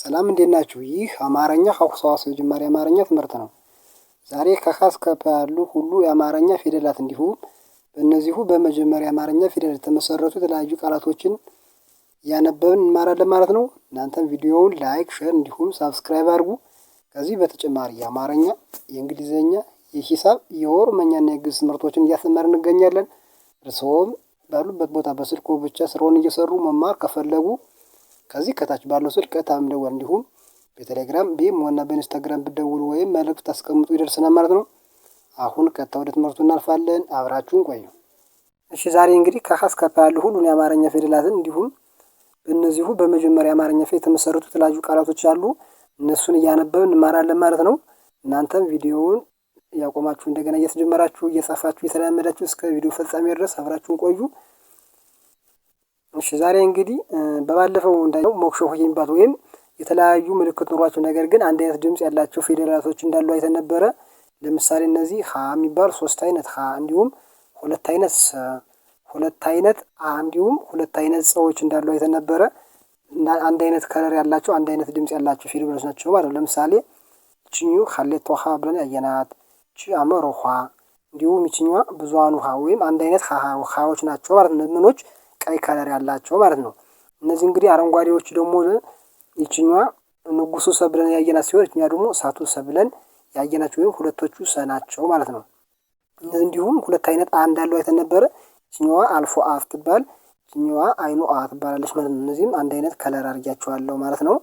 ሰላም እንዴት ናችሁ? ይህ አማርኛ ሀሁ ሰዋስው ጅማሬ አማርኛ ትምህርት ነው። ዛሬ ከሀ እስከ ፐ ያሉ ሁሉ የአማርኛ ፊደላት እንዲሁም በእነዚሁ በመጀመሪያ አማርኛ ፊደላት የተመሰረቱ የተለያዩ ቃላቶችን እያነበብን እንማራለን ማለት ነው። እናንተም ቪዲዮውን ላይክ፣ ሼር እንዲሁም ሳብስክራይብ አድርጉ። ከዚህ በተጨማሪ የአማርኛ፣ የእንግሊዝኛ፣ የሂሳብ፣ የኦሮምኛና የግዕዝ ትምህርቶችን እያስተማርን እንገኛለን። እርስዎም ባሉበት ቦታ በስልክዎ ብቻ ስራውን እየሰሩ መማር ከፈለጉ ከዚህ ከታች ባለው ስልክ ቀጥታ መደወል እንዲሁም በቴሌግራም በኢሞ እና በኢንስታግራም ብትደውሉ ወይም መልእክት ታስቀምጡ ይደርሰናል ማለት ነው። አሁን ቀጥታ ወደ ትምህርቱ እናልፋለን። አብራችሁን ቆዩ። እሺ ዛሬ እንግዲህ ከሀ እስከ ፐ ያሉ ሁሉን የአማርኛ ፊደላትን እንዲሁም በእነዚሁ በመጀመሪያ የአማርኛ ፊደል የተመሰረቱ የተለያዩ ቃላቶች አሉ። እነሱን እያነበብን እንማራለን ማለት ነው። እናንተም ቪዲዮውን ያቆማችሁ እንደገና እየተጀመራችሁ እየጻፋችሁ እየተለማመዳችሁ እስከ ቪዲዮ ፍጻሜ ድረስ አብራችሁን ቆዩ። እሺ ዛሬ እንግዲህ በባለፈው እንዳየው ሞክሾ የሚባሉ ወይም የተለያዩ ምልክት ኖሯቸው ነገር ግን አንድ አይነት ድምጽ ያላቸው ፊደላቶች እንዳሉ አይተን ነበረ። ለምሳሌ እነዚህ ሀ የሚባል ሶስት አይነት ሀ እንዲሁም ሁለት አይነት ሰ፣ ሁለት አይነት አ እንዲሁም ሁለት አይነት ጸዎች እንዳሉ አይተን ነበረ። አንድ አይነት ከለር ያላቸው አንድ አይነት ድምጽ ያላቸው ፊደሎች ናቸው ማለት ነው። ለምሳሌ ይችኛው ሀሌቶ ሀ ብለን ያየናት፣ ይቺ አመሮ ሀ እንዲሁም ይችኛዋ ብዙሃኑ ሀ ወይም አንድ አይነት ሀዎች ናቸው ማለት ነው። ምኖች ቀይ ከለር ያላቸው ማለት ነው። እነዚህ እንግዲህ አረንጓዴዎች ደግሞ ይችኛዋ ንጉሱ ሰ ብለን ያየናት ሲሆን ይችኛዋ ደግሞ እሳቱ ሰ ብለን ያየናቸው ወይም ሁለቶቹ ሰ ናቸው ማለት ነው። እነዚህ እንዲሁም ሁለት አይነት አ እንዳለው አይተን ነበረ። ይችኛዋ አልፎ አ ትባል፣ ይችኛዋ አይኑ አ ትባላለች ማለት ነው። እነዚህም አንድ አይነት ከለር አድርጊያቸዋለሁ ማለት ነው።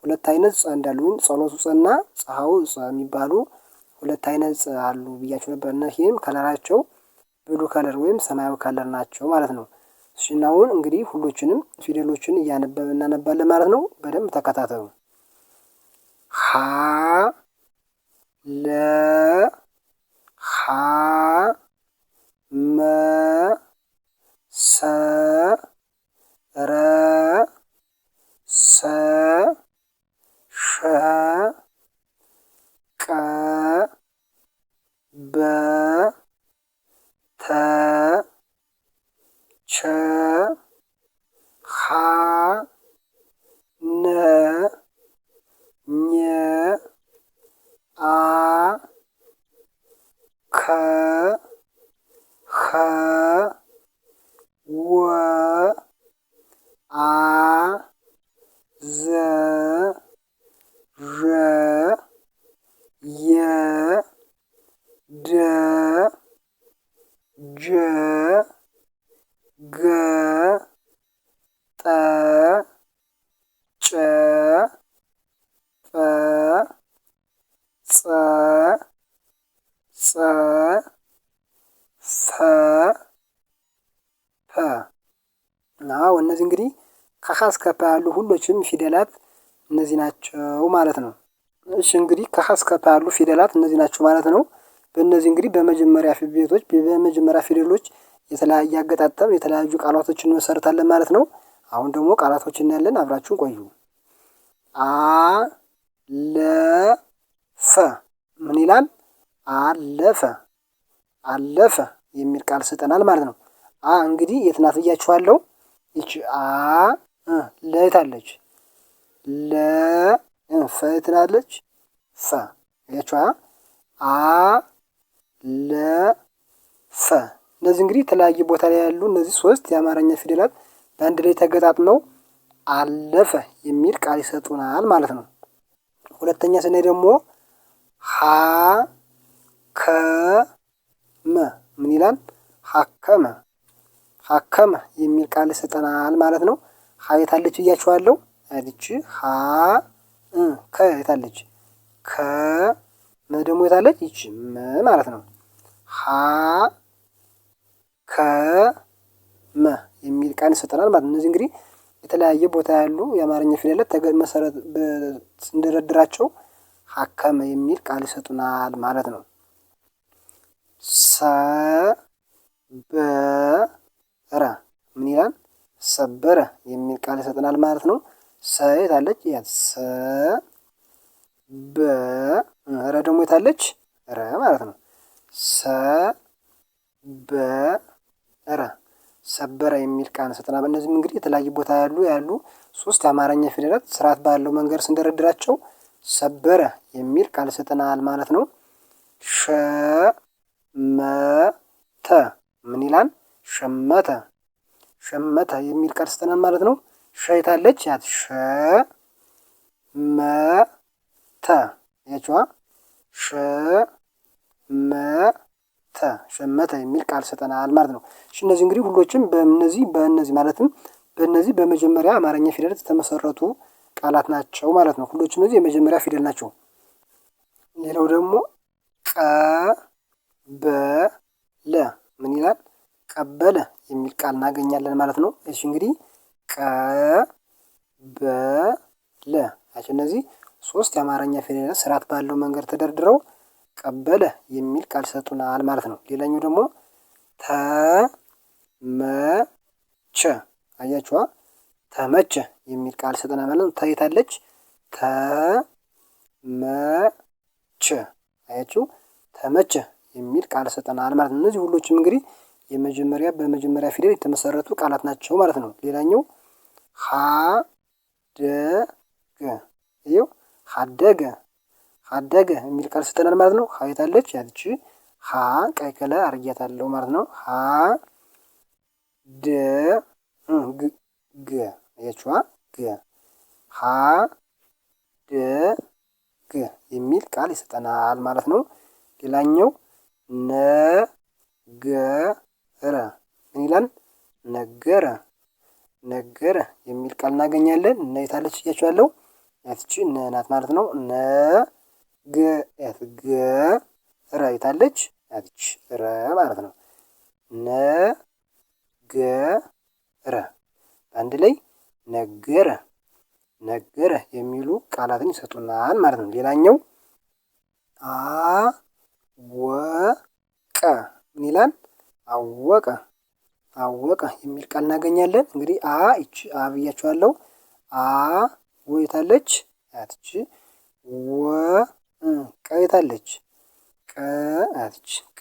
ሁለት አይነት ጸ እንዳሉ ጸሎቱ ጸና ፀሐዩ ጸ የሚባሉ ሁለት አይነት ጸ አሉ ብያቸው ነበር። እነዚህም ከለራቸው ብሉ ከለር ወይም ሰማያዊ ከለር ናቸው ማለት ነው። ሽናውን እንግዲህ ሁሎችንም ፊደሎችን እያነበብን እናነባለን ማለት ነው። በደንብ ተከታተሉ። ሀ ለ ሐ መ ሰ ረ ሰ ሸ ቀ በ ተ ቸ ሀ ነ ኘ አ ከ ኸ ወ አ ዘ ዠ የ ደ ጀ ገ ጠ ጨ ጰ ጸ ጸ ፈ ፐ ናው እነዚህ እንግዲህ ከሀ እስከ ፐ ያሉ ሁሎችም ፊደላት እነዚህ ናቸው ማለት ነው። እሺ እንግዲህ ከሀ እስከ ፐ ያሉ ፊደላት እነዚህ ናቸው ማለት ነው። በእነዚህ እንግዲህ በመጀመሪያ ፊደሎች የተለያየ አገጣጠም የተለያዩ ቃላቶችን እንመሰርታለን ማለት ነው። አሁን ደግሞ ቃላቶችን እናያለን። አብራችሁን ቆዩ። አ ለ ፈ ምን ይላል? አለፈ አለፈ የሚል ቃል ሰጠናል ማለት ነው። አ እንግዲህ የት ናት ብያችኋለሁ። ይቺ አ ለ የት አለች? ለ ፈ የት ናለች? ፈ ያችኋ አ ለ ፈ እነዚህ እንግዲህ የተለያየ ቦታ ላይ ያሉ እነዚህ ሶስት የአማርኛ ፊደላት በአንድ ላይ ተገጣጥመው አለፈ የሚል ቃል ይሰጡናል ማለት ነው። ሁለተኛ ስናይ ደግሞ ሀ ከ መ ምን ይላል? ሀከመ ሀከመ የሚል ቃል ይሰጠናል ማለት ነው። ሀ የታለች ብያችኋለሁ። አይደች ሀ ከ የታለች? ከ መ ደግሞ የታለች? ይች መ ማለት ነው። ሀ ከመ የሚል ቃል ይሰጠናል ማለት ነው። እነዚህ እንግዲህ የተለያየ ቦታ ያሉ የአማርኛ ፊደላት መሰረት ስንደረድራቸው ሀከመ የሚል ቃል ይሰጡናል ማለት ነው። ሰበረ ምን ይላል? ሰበረ የሚል ቃል ይሰጠናል ማለት ነው። ሰ የታለች? ያት ሰ በ ረ ደግሞ የታለች? ረ ማለት ነው። ሰ በ ረ ሰበረ የሚል ቃል ሰጠናል። እነዚህም እንግዲህ የተለያዩ ቦታ ያሉ ሶስት የአማርኛ ፊደላት ስርዓት ባለው መንገድ ስንደረድራቸው ሰበረ የሚል ቃል ሰጠናል ማለት ነው። ሸመተ ምን ይላል? ሸመተ ሸመተ የሚል ቃል ሰጠናል ማለት ነው። ሸይታለች ያት ሸመተ ያችዋ ሸመተ የሚል ቃል ሰጠናል ማለት ነው። እሺ እነዚህ እንግዲህ ሁሎችም በእነዚህ ማለትም በእነዚህ በመጀመሪያ አማርኛ ፊደላት የተመሰረቱ ቃላት ናቸው ማለት ነው። ሁሎችም እነዚህ የመጀመሪያ ፊደል ናቸው። ሌላው ደግሞ ቀበለ ምን ይላል? ቀበለ የሚል ቃል እናገኛለን ማለት ነው። እሺ እንግዲህ ቀበለ ያቸው እነዚህ ሶስት የአማርኛ ፊደላት ስርዓት ባለው መንገድ ተደርድረው ቀበለ የሚል ቃል ሰጡናል ማለት ነው። ሌላኛው ደግሞ ተመቸ አያችዋ ተመቸ የሚል ቃል ሰጠናል ማለት ነው። ታይታለች ተመቸ አያችሁ ተመቸ የሚል ቃል ሰጠናል ማለት ነው። እነዚህ ሁሎችም እንግዲህ በመጀመሪያ ፊደል የተመሰረቱ ቃላት ናቸው ማለት ነው። ሌላኛው ሀደገ ይኸው ሀደገ የሚል ቃል ሰጠናል ማለት ነው። ሀይታለች ያቺ ሀ ቀይ ከለር አርጊያታለሁ ማለት ነው። ሀ ደ ገ ያቺዋ ገ ሀ ደ ገ የሚል ቃል ይሰጠናል ማለት ነው። ሌላኛው ነገረ ምን ይላል? ነገረ የሚል ቃል እናገኛለን። እነ የታለች እያችኋለሁ ያቺ እነ ናት ማለት ነው። ገረ የታለች ያቺ ረ ማለት ነው። ነገረ አንድ ላይ ነገረ የሚሉ ቃላትን ይሰጡናል ማለት ነው። ሌላኛው አወቀ ምን ይላል? አወቀ የሚል ቃል እናገኛለን። እንግዲህ ይቺ ብያችኋለሁ። ወይታለች ያትቺ ቀይታለች ያትቺ ቀ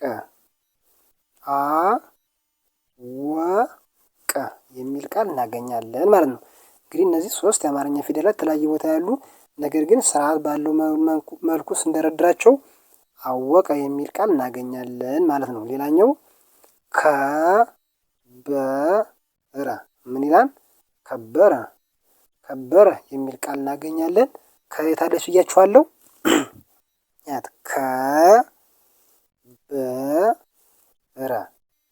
ወቀ የሚል ቃል እናገኛለን ማለት ነው። እንግዲህ እነዚህ ሶስት የአማርኛ ፊደላት የተለያየ ቦታ ያሉ ነገር ግን ስርዓት ባለው መልኩ ስንደረድራቸው አወቀ የሚል ቃል እናገኛለን ማለት ነው። ሌላኛው ከበረ ምን ይላል? ከበረ የሚል ቃል እናገኛለን። ከየታለች ብያችኋለሁ። ያት ከበረ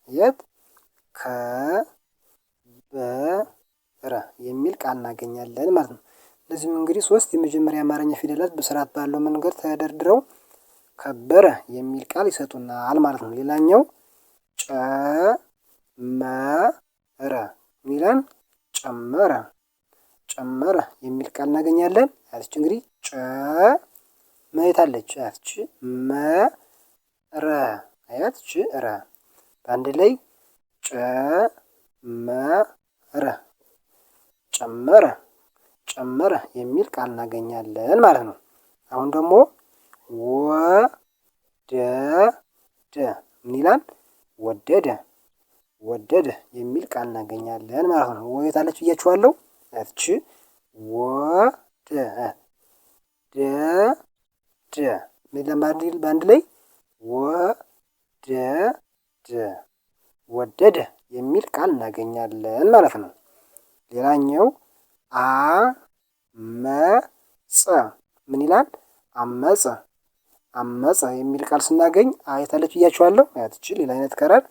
የት ከበረ የሚል ቃል እናገኛለን ማለት ነው። እነዚህም እንግዲህ ሶስት የመጀመሪያ አማርኛ ፊደላት በስርዓት ባለው መንገድ ተደርድረው ከበረ የሚል ቃል ይሰጡናል ማለት ነው። ሌላኛው ጨመረ ሚላን ጨመረ የሚል ቃል እናገኛለን። ያቺ እንግዲህ መይታለች ያቺ መረ ያቺ ረ በአንድ ላይ ጨመረ የሚል ቃል እናገኛለን ማለት ነው። አሁን ደግሞ ወደደ ምን ይላል? ወደደ የሚል ቃል እናገኛለን ማለት ነው። ወይታለች ብያችኋለሁ። ያቺ በአንድ ላይ ወደደ የሚል ቃል እናገኛለን ማለት ነው። ሌላኛው አመጸ ምን ይላል? አመጸ የሚል ቃል ስናገኝ አይታለች ብያችኋለሁ። ያትቺ ሌላ አይነት ከረር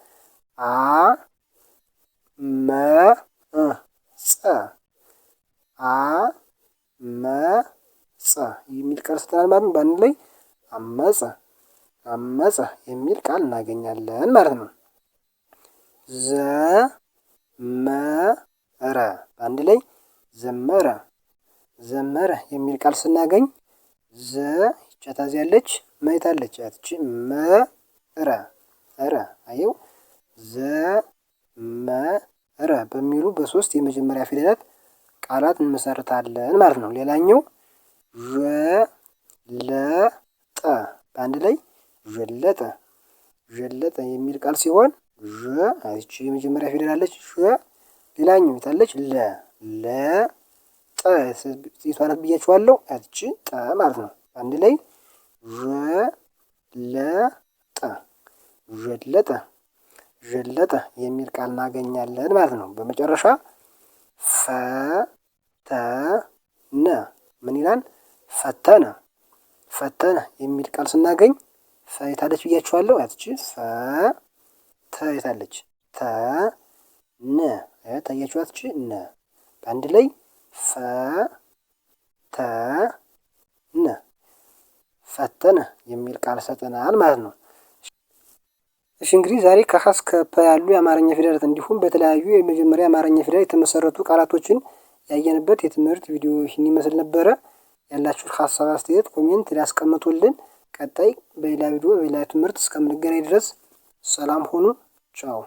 አመጸ የሚል ቃል ስትናል ማለት ነው። በአንድ ላይ አመጸ የሚል ቃል እናገኛለን ማለት ነው። ዘመረ በአንድ ላይ ዘመረ የሚል ቃል ስናገኝ ይቻታዝ ያለች መይታለች ያትቺ መረ አየው ዘመረ በሚሉ በሶስት የመጀመሪያ ፊደላት ቃላት እንመሰርታለን ማለት ነው። ሌላኛው ዠለጠ በአንድ ላይ ዠለጠ የሚል ቃል ሲሆን ዠ እቺ የመጀመሪያ ፊደል አለች ዠ። ሌላኛው የታለች ለ ለ ጠ የቷናት ብያችኋለሁ። እቺ ጠ ማለት ነው። አንድ ላይ ዠለጠ ዠለጠ ዠለጠ የሚል ቃል እናገኛለን ማለት ነው። በመጨረሻ ፈተነ ምን ይላል? ፈተነ ፈተነ የሚል ቃል ስናገኝ ፈ የታለች ብያችኋለሁ። ያቺ ፈ ተ የታለች ተ ነ ታያችኋት እቺ ነ በአንድ ላይ ፈ ተ ነ ፈተነ የሚል ቃል ሰጠናል ማለት ነው። እሺ እንግዲህ ዛሬ ከሀ እስከ ፐ ያሉ የአማርኛ ፊደላት እንዲሁም በተለያዩ የመጀመሪያ አማርኛ ፊደላት የተመሰረቱ ቃላቶችን ያየንበት የትምህርት ቪዲዮ ይህን ይመስል ነበረ። ያላችሁን ሀሳብ አስተያየት ኮሜንት ሊያስቀምጡልን። ቀጣይ በሌላ ቪዲዮ በሌላ ትምህርት እስከምንገናኝ ድረስ ሰላም ሁኑ። ቻው